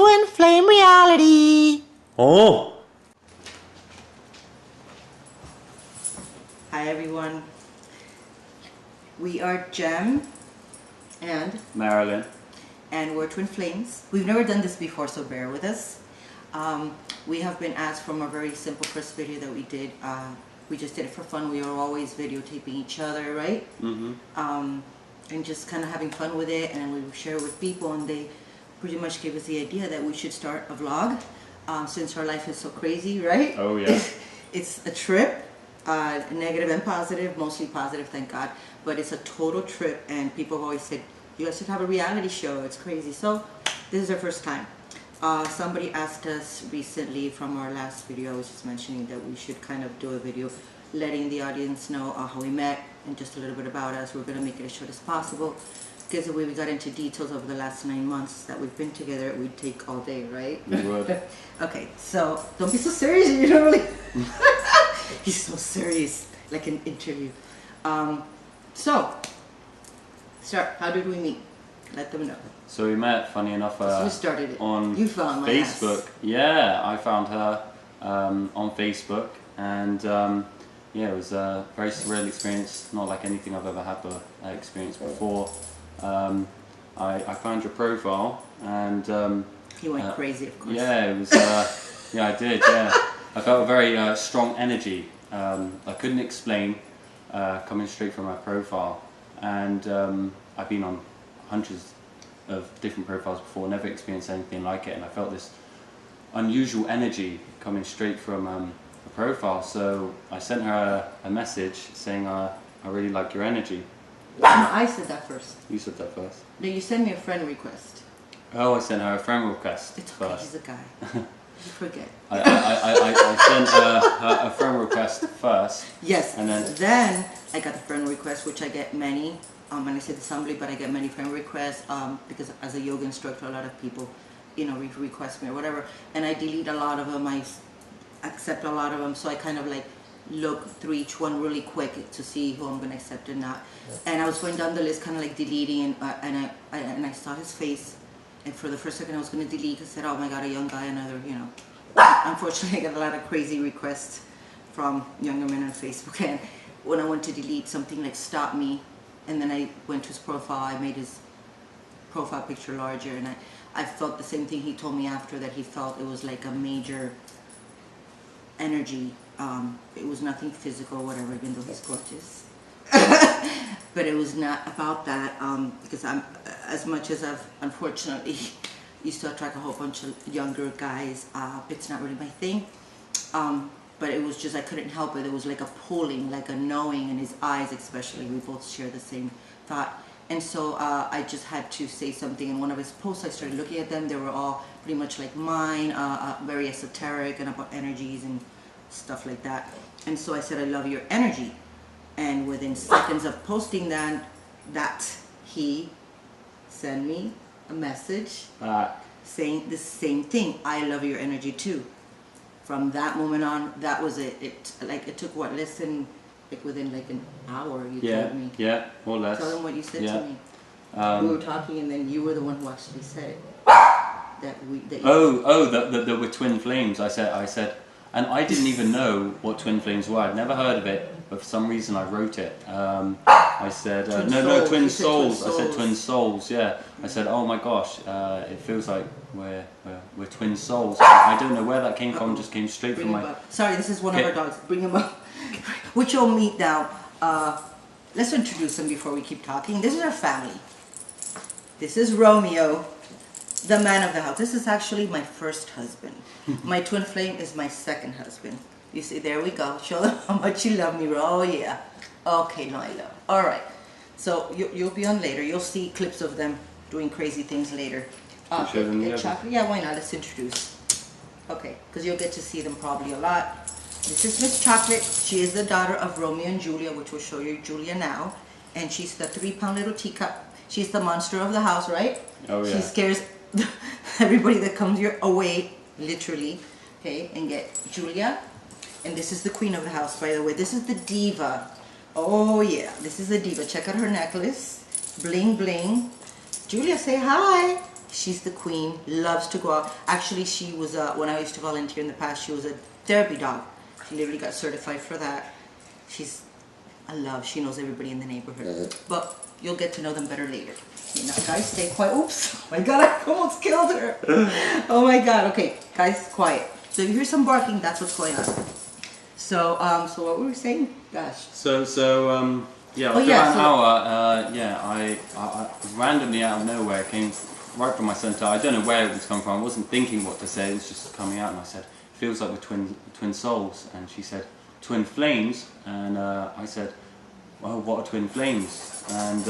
Twin Flame Reality. Oh! Hi everyone. We are Jem and Marilyn. And we're Twin Flames. We've never done this before, so bear with us. We have been asked from a very simple first video that we did. We just did it for fun. We were always videotaping each other, right? Mm-hmm. And just kind of having fun with it, and we would share it with people, and they pretty much gave us the idea that we should start a vlog since our life is so crazy, right? Oh yeah. It's a trip, negative and positive, mostly positive, thank God, but it's a total trip, and people have always said, you guys should have a reality show, it's crazy. So this is our first time. Somebody asked us recently from our last video, I was just mentioning that we should kind of do a video letting the audience know how we met and just a little bit about us. We're going to make it as short as possible because the way we got into details over the last 9 months that we've been together, it would take all day, right? We would. Okay, so don't be so serious. You don't really... He's so serious, like an interview. So, start. How did we meet? Let them know. So we met, funny enough, So we started it. on You found my Facebook. ass. Yeah, I found her on Facebook, and yeah, it was a very surreal experience, not like anything I've ever had experienced before. I found your profile, and You went crazy, of course. yeah, it was. Yeah, I did. Yeah, I felt a very strong energy. I couldn't explain, coming straight from my profile, and I've been on hundreds of different profiles before, never experienced anything like it, and I felt this unusual energy coming straight from a profile. So I sent her a message saying, I really like your energy. No, I said that first. You said that first. No, you sent me a friend request. Oh, I sent her a friend request It's okay, first. he's a guy. You forget. I sent her a friend request first. Yes, And then I got the friend request, which I get many. And I said assembly, but I get many friend requests because as a yoga instructor, a lot of people, you know, request me or whatever. And I delete a lot of them. I accept a lot of them. So I kind of like look through each one really quick to see who I'm going to accept and not. And I was going down the list, kind of like deleting, and I saw his face. And for the first second, I was going to delete. I said, "Oh my God, a young guy, another, you know." Unfortunately, I got a lot of crazy requests from younger men on Facebook. And when I went to delete, something like stopped me. And then I went to his profile. I made his profile picture larger, and I felt the same thing he told me after, that he felt it was like a major energy. It was nothing physical or whatever, even though he's gorgeous. But it was not about that, because I'm, as much as I've unfortunately used to attract a whole bunch of younger guys, it's not really my thing. But it was just, I couldn't help it. It was like a pulling, like a knowing in his eyes especially. We both share the same thought. And so I just had to say something. In one of his posts, I started looking at them. They were all pretty much like mine, very esoteric and about energies and stuff like that. And so I said, I love your energy. And within seconds of posting that he sent me a message saying the same thing. I love your energy too. From that moment on, that was it. It took what, less than, like within like an hour, you told me. Yeah, more or less. Tell them what you said to me. We were talking, and then you were the one who actually said it. That we're twin flames. I said, and I didn't even know what twin flames were. I'd never heard of it, but for some reason I wrote it. I said, twin souls. I said twin souls. Yeah. I said, oh my gosh, it feels like we're twin souls. I don't know where that came from. Just came straight from my. Sorry, this is one of our dogs. Bring him up. Which you'll meet now. Let's introduce him before we keep talking. This is our family. This is Romeo, the man of the house. This is actually my first husband. My twin flame is my second husband. You see, there we go. Show them how much you love me. Oh yeah. Okay, no, I love. All right. So you'll be on later. You'll see clips of them doing crazy things later. Chocolate? Yeah, why not? Let's introduce. Okay, because you'll get to see them probably a lot. This is Miss Chocolate. She is the daughter of Romeo and Julia, which we'll show you Julia now. And she's the 3-pound little teacup. She's the monster of the house, right? Oh yeah. She scares everybody that comes here away, literally. Okay, and get Julia. And this is the queen of the house, by the way. This is the diva. Oh yeah, this is the diva. Check out her necklace. Bling bling. Julia, say hi. She's the queen, loves to go out. Actually, she was, when I used to volunteer in the past, she was a therapy dog. She literally got certified for that. She's a love. She knows everybody in the neighborhood. But you'll get to know them better later. Okay, now guys, stay quiet. Oops, oh my God, I almost killed her. Oh my God, okay, guys, quiet. So if you hear some barking, that's what's going on. So, so what were we saying? Gosh. Yeah, Oh, after yeah, about an hour, I randomly out of nowhere came right from my centre. I don't know where it was coming from. I wasn't thinking what to say. It was just coming out, and I said, "Feels like we're twin souls." And she said, "Twin flames." And I said, "Well, what are twin flames?" And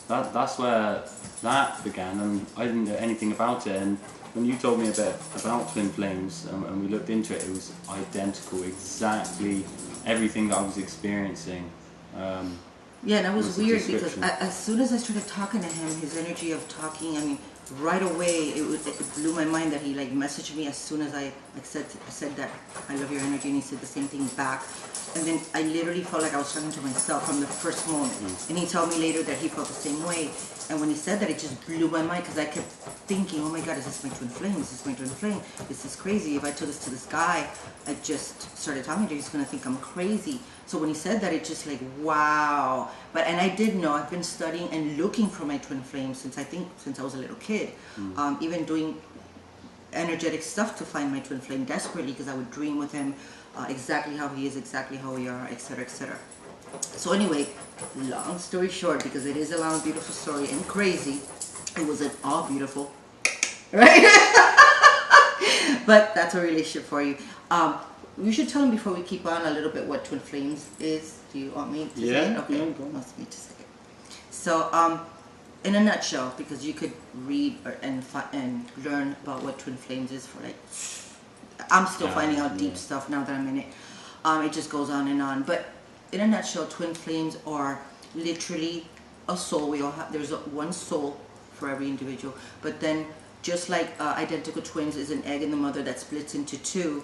that's where that began. And I didn't know anything about it. And when you told me a bit about twin flames, and we looked into it, it was identical, exactly everything that I was experiencing. Yeah, and that was the weird because description. as soon as I started talking to him, his energy of talking, I mean, right away, it blew my mind that he like messaged me as soon as I said that I love your energy, and he said the same thing back. And then I literally felt like I was talking to myself from the first moment. And he told me later that he felt the same way. And when he said that, it just blew my mind because I kept thinking, oh my God, is this my twin flame? Is this my twin flame? This is crazy. If I told this to this guy, I just started talking to him, he's going to think I'm crazy. So when he said that, it just like, wow. And I did know, I've been studying and looking for my twin flame since I was a little kid. Even doing energetic stuff to find my twin flame desperately because I would dream with him exactly how he is, exactly how we are, etc., etc. So anyway, long story short, because it is a long, beautiful story and crazy, it wasn't all beautiful, right? But that's a relationship for you. You should tell him before we keep on a little bit what twin flames is. Do you want me to say it? Okay, wants me to say it. So, in a nutshell, because you could read and learn about what twin flames is for like, I'm still finding out deep stuff now that I'm in it. It just goes on and on. But in a nutshell, twin flames are literally a soul. We all have, there's one soul for every individual. But then, just like identical twins is an egg in the mother that splits into two,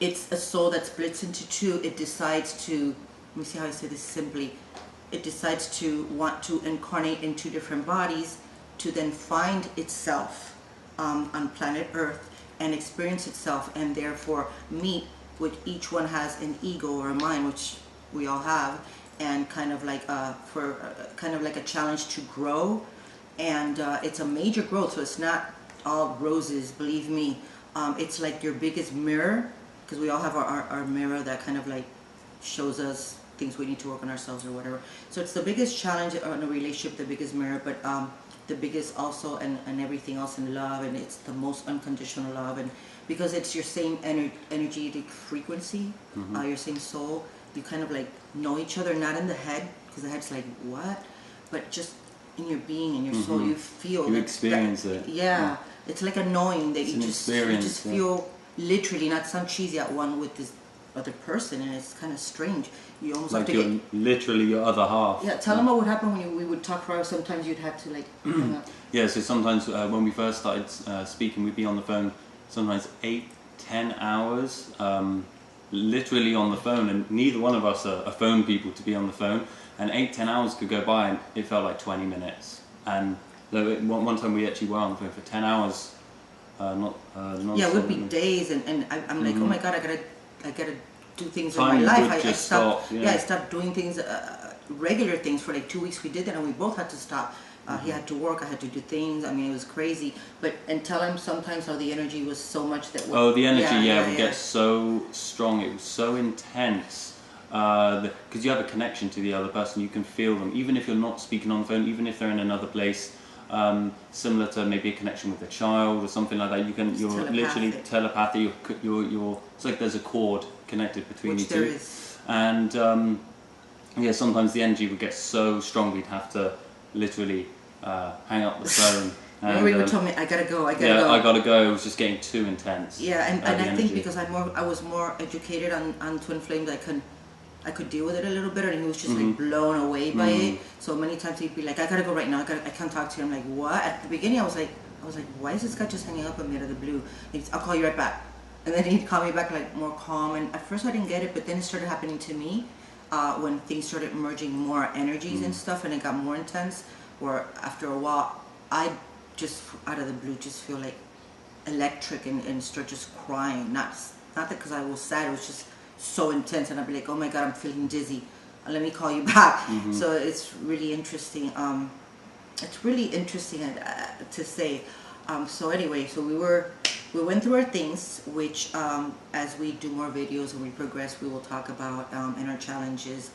it's a soul that splits into two. It decides to, let me see how I say this simply. It decides to want to incarnate in two different bodies to then find itself on planet Earth and experience itself, and therefore meet, which each one has an ego or a mind, which we all have, and kind of like a challenge to grow. And it's a major growth, so it's not all roses, believe me. It's like your biggest mirror, because we all have our mirror that kind of like shows us things we need to work on ourselves or whatever. So it's the biggest challenge in a relationship, the biggest mirror, but the biggest also and everything else in love, and it's the most unconditional love. And because it's your same energetic frequency, your same soul, you kind of like know each other, not in the head, because the head's like, what? But just in your being, in your soul, you feel. You experience it. Yeah. It's like a knowing that It's you an just experience, feel literally, not sound cheesy, at one with this other person, and it's kind of strange. You almost Like have to you're literally your other half. Yeah, tell them what would happen when we would talk for hours. Sometimes you'd have to like hang up. Yeah, so sometimes when we first started speaking, we'd be on the phone sometimes 8-10 hours, literally on the phone, and neither one of us are phone people to be on the phone, and 8-10 hours could go by and it felt like 20 minutes. And one time we actually were on the phone for 10 hours, not Yeah, it would be days, and I'm like, oh my God, I gotta do things in my Time life. would I just stopped. stop, yeah. Yeah, I stopped doing things, regular things for like 2 weeks. We did that, and we both had to stop. He had to work, I had to do things. I mean, it was crazy. And tell him sometimes how the energy was so much that. Oh, the energy, would get so strong. It was so intense. Because you have a connection to the other person, you can feel them, even if you're not speaking on the phone, even if they're in another place. Similar to maybe a connection with a child or something like that. You're literally telepathic. You're. It's like there's a cord connected between you two. There is. And yeah, sometimes the energy would get so strong we'd have to literally hang up the phone. Remember you told me I gotta go. I gotta go. I gotta go. It was just getting too intense. Yeah, and I energy. think because I was more educated on twin flames, I could deal with it a little better, and he was just like blown away by it. So many times he'd be like, I gotta go right now. I can't talk to you. I'm like, what? At the beginning, I was like, why is this guy just hanging up on me out of the blue? I'll call you right back. And then he'd call me back like more calm. And at first I didn't get it, but then it started happening to me when things started merging more energies and stuff, and it got more intense. where after a while I just out of the blue just feel like electric and start just crying. Not that because I was sad, it was just so intense, and I'd be like, oh my god, I'm feeling dizzy, let me call you back. So it's really interesting. It's really interesting to say. So anyway, so we went through our things, which as we do more videos and we progress, we will talk about in our challenges.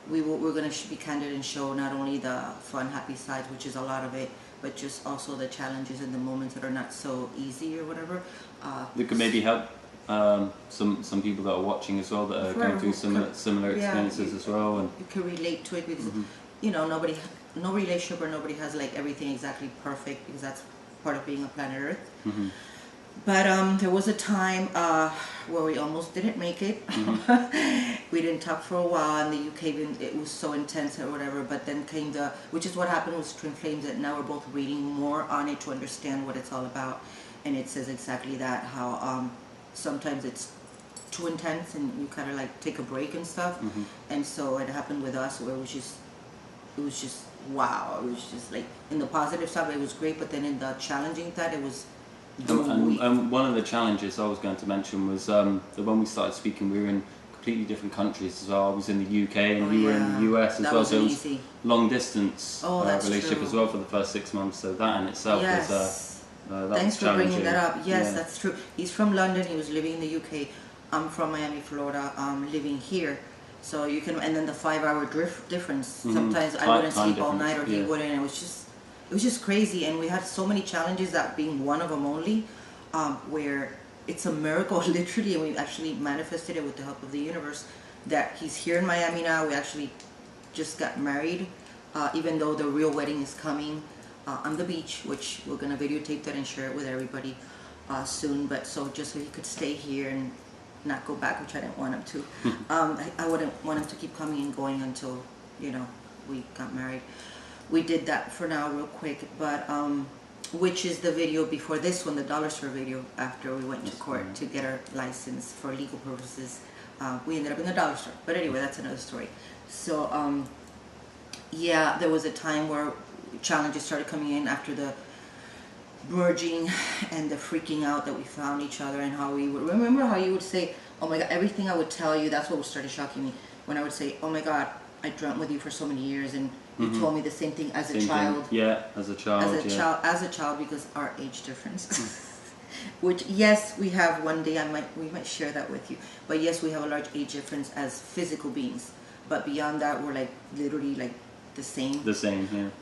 We're going to be candid and show not only the fun, happy sides, which is a lot of it, but just also the challenges and the moments that are not so easy or whatever. That could maybe help some people that are watching as well, that are going through similar experiences as well, and you can relate to it, because you know, no relationship or nobody has like everything exactly perfect, because that's part of being a planet Earth. But there was a time where we almost didn't make it. We didn't talk for a while, and the UK, it was so intense or whatever. But then came which is what happened with Twin Flames, that now we're both reading more on it to understand what it's all about. And it says exactly that, how sometimes it's too intense and you kind of like take a break and stuff. And so it happened with us, where it was just wow. It was just like, in the positive stuff it was great, but then in the challenging side it was and one of the challenges I was going to mention was that when we started speaking, we were in completely different countries as well. I was in the UK and you were in the US as well, so it was long distance relationship as well for the first 6 months, so that in itself was thanks for bringing that up. Yes, yeah. that's true. He's from London, he was living in the UK. I'm from Miami, Florida, living here. So you can, and then the 5-hour difference. Sometimes I wouldn't sleep all night, or he wouldn't. It was just crazy, and we had so many challenges, that being one of them only, where it's a miracle, literally, and we actually manifested it with the help of the universe, that he's here in Miami now. We actually just got married, even though the real wedding is coming on the beach, which we're gonna videotape that and share it with everybody soon. But so just so he could stay here and not go back, which I didn't want him to. I wouldn't want him to keep coming and going until, you know, we got married. We did that for now real quick, but which is the video before this one, the dollar store video, after we went to court to get our license for legal purposes. We ended up in the dollar store, but anyway, that's another story. So yeah, there was a time where challenges started coming in after the merging and the freaking out that we found each other, and how we would remember how you would say, oh my god, everything I would tell you, that's what started shocking me, when I would say, oh my god, I dreamt with you for so many years, and you told me the same thing as a child. As a child. As a child, because our age difference. Which, yes, we have, one day we might share that with you, but yes, we have a large age difference as physical beings, but beyond that, we're like literally like the same.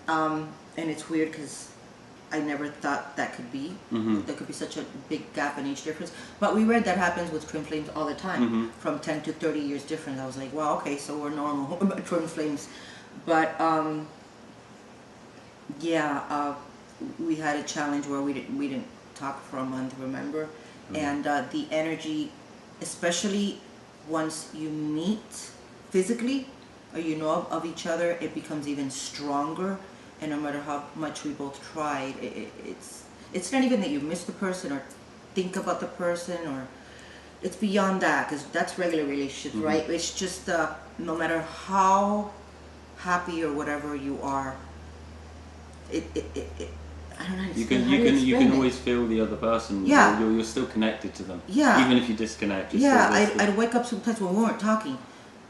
And it's weird, because I never thought that could be. There could be such a big gap in age difference. But we read that happens with twin flames all the time, from 10 to 30 years difference. I was like, wow, okay, so we're normal twin flames. But yeah, we had a challenge where we didn't talk for a month, remember? And the energy, especially once you meet physically, or you know of each other, it becomes even stronger. And no matter how much we both tried, it's not even that you miss the person or think about the person, or it's beyond that, because that's regular relationships, right? It's just no matter how happy or whatever you are, I don't know. You can always feel the other person. Yeah, you're still connected to them. Yeah, even if you disconnect. I'd wake up sometimes when we weren't talking,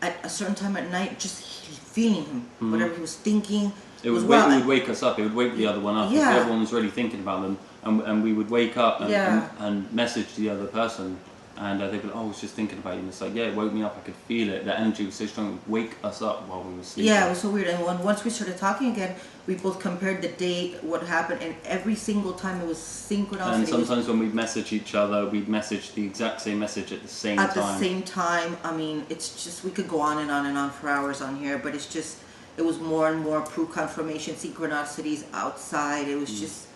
at a certain time at night, just feeling him, whatever he was thinking. It would wake us up. It would wake the other one up. If everyone was really thinking about them, and we would wake up and message the other person, and they'd be like, oh, I was just thinking about you. And it's like, yeah, it woke me up. I could feel it. The energy was so strong. It would wake us up while we were sleeping. Yeah, it was so weird. And once we started talking again, we both compared the date, what happened, and every single time it was synchronized. And sometimes when we'd message each other, we'd message the exact same message at the same time. At the same time. I mean, it's just, we could go on and on and on for hours on here, but it's just, it was more and more proof, confirmation, synchronicities outside. It was just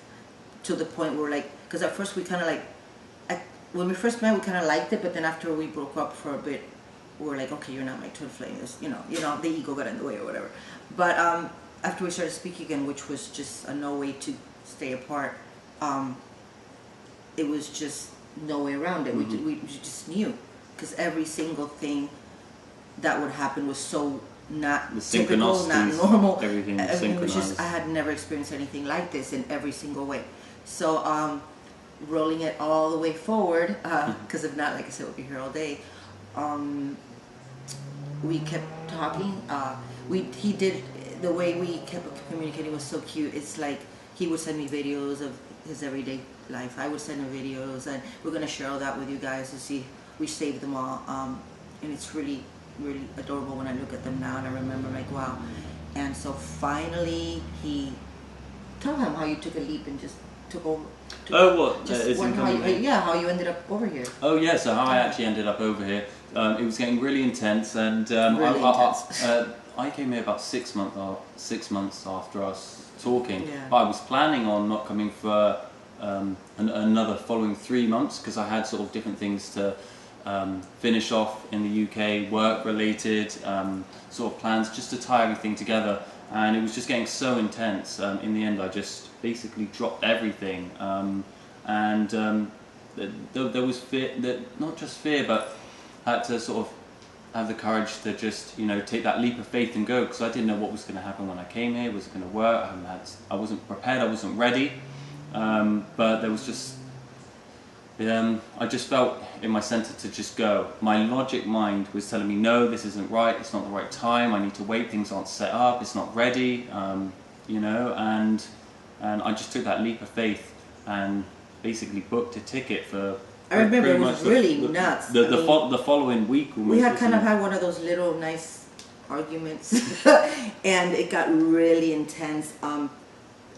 to the point where, like, because at first we kind of like, when we first met, we kind of liked it, but then after we broke up for a bit, we were like, okay, you're not my twin flame. You know, the ego got in the way or whatever. But after we started speaking again, which was just a no way to stay apart, it was just no way around it. We just knew, because every single thing that would happen was so not The typical, not synchronicities, normal. everything Everything was just, synchronized. I had never experienced anything like this in every single way. So rolling it all the way forward, because if not, like I said, we'll be here all day. We kept talking. He did, the way we kept communicating was so cute. It's like he would send me videos of his everyday life. I would send him videos, and we're gonna share all that with you guys to see. We saved them all, and it's really, really adorable when I look at them now, and I remember like, wow. And so finally, tell him how you took a leap and just took over. Oh, what? Just Is how coming here? yeah, how you ended up over here. Oh yeah, so how I actually ended up over here. It was getting really intense, and Really intense. I came here about 6 months after us talking. Yeah. But I was planning on not coming for another following 3 months because I had sort of different things to finish off in the UK, work related sort of plans, just to tie everything together. And it was just getting so intense. In the end, I just basically dropped everything, and there was fear, not just fear, but I had to sort of have the courage to just, take that leap of faith and go, because I didn't know what was going to happen when I came here. Was it going to work? I wasn't prepared. I wasn't ready. But there was just, I just felt in my center to just go. My logic mind was telling me, no, this isn't right. It's not the right time. I need to wait. Things aren't set up. It's not ready. And I just took that leap of faith and basically booked a ticket for. I remember pretty it was much really nuts. The following week, almost, we had kind of had one of those little nice arguments, and it got really intense.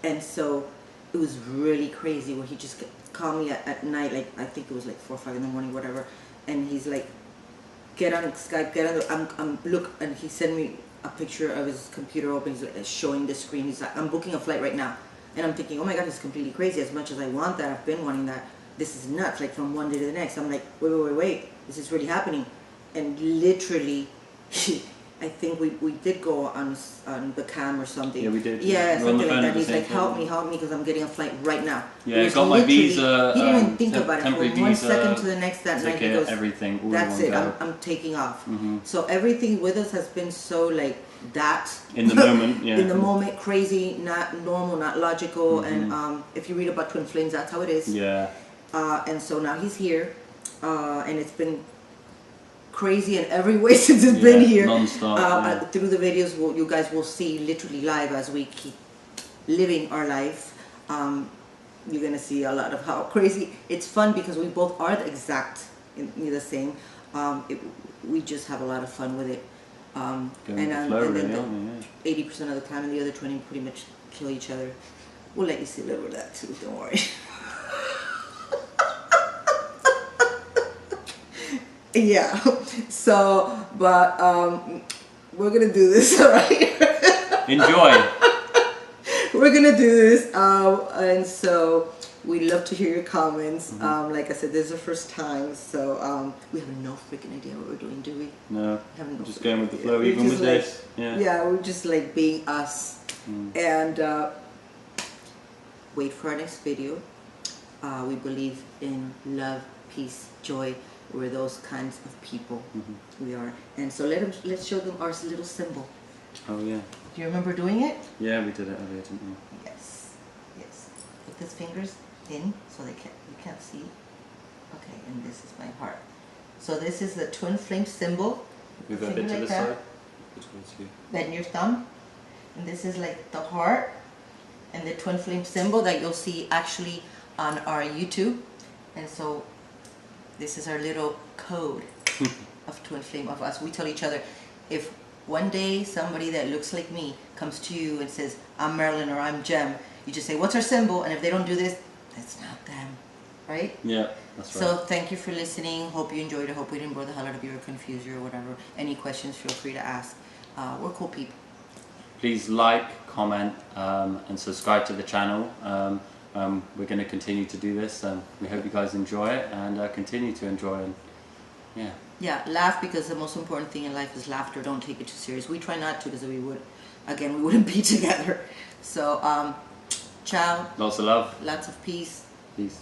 And so it was really crazy when he just called me at night, like I think it was like 4 or 5 in the morning, whatever. And he's like, "Get on Skype, get on look," and he sent me a picture of his computer open. He's like showing the screen. He's like, "I'm booking a flight right now," and I'm thinking, "Oh my God, he's completely crazy." As much as I want that, I've been wanting that. This is nuts, like from one day to the next. I'm like, wait, this is really happening. And literally, I think we did go on the cam or something. Yeah, we did. Yeah, We were on the something like phone that. at the He's same like, time. help me, because I'm getting a flight right now. Yeah, It I was got my literally- visa. He didn't even think about it. temporary From one visa, second to the next that night, he ticket, goes, everything. All "That's in it. one go. I'm taking off." Mhm. So everything with us has been so like that. In the moment, yeah. In the moment, crazy, not normal, not logical. Mhm. And if you read about twin flames, that's how it is. Yeah. And so now he's here, and it's been crazy in every way since it's been here. Non-stop. Yeah. Through the videos, you guys will see literally live as we keep living our life. You're gonna see a lot of how crazy. It's fun because we both are the same. We just have a lot of fun with it. Going with the flow, and really, then aren't we? 80% of the time, and the other 20 pretty much kill each other. We'll let you see a little of that too. Don't worry. Yeah. So, but we're gonna do this, all right? Enjoy. We're gonna do this, and so we'd love to hear your comments. Like I said, this is the first time, so we have no freaking idea what we're doing, do we? No. We have no Just freaking going with the idea. flow, We're even just with like- this. Yeah. Yeah, we're just like being us. And wait for our next video. We believe in love, peace, joy. We're those kinds of people. We are. And so let's show them our little symbol. Oh yeah. Do you remember doing it? Yeah, we did it earlier, didn't we? Yes. Yes. Put his fingers in so you can't see. Okay, and this is my heart. So this is the twin flame symbol. Move a Finger bit to like the that. side. Towards you. Then your thumb. And this is like the heart and the twin flame symbol that you'll see actually on our YouTube. And so this is our little code of twin flame of us. We tell each other, if one day somebody that looks like me comes to you and says, "I'm Marilyn" or "I'm Jem," you just say, "What's our symbol?" And if they don't do this, that's not them, right? Yeah, that's right. So thank you for listening. Hope you enjoyed it. Hope we didn't bore the hell out of you or confuse you or whatever. Any questions, feel free to ask. We're cool people. Please like, comment, and subscribe to the channel. We're going to continue to do this. We hope you guys enjoy it and continue to enjoy it. Yeah. Yeah, laugh, because the most important thing in life is laughter. Don't take it too serious. We try not to, because we wouldn't be together. So, ciao. Lots of love. Lots of peace. Peace.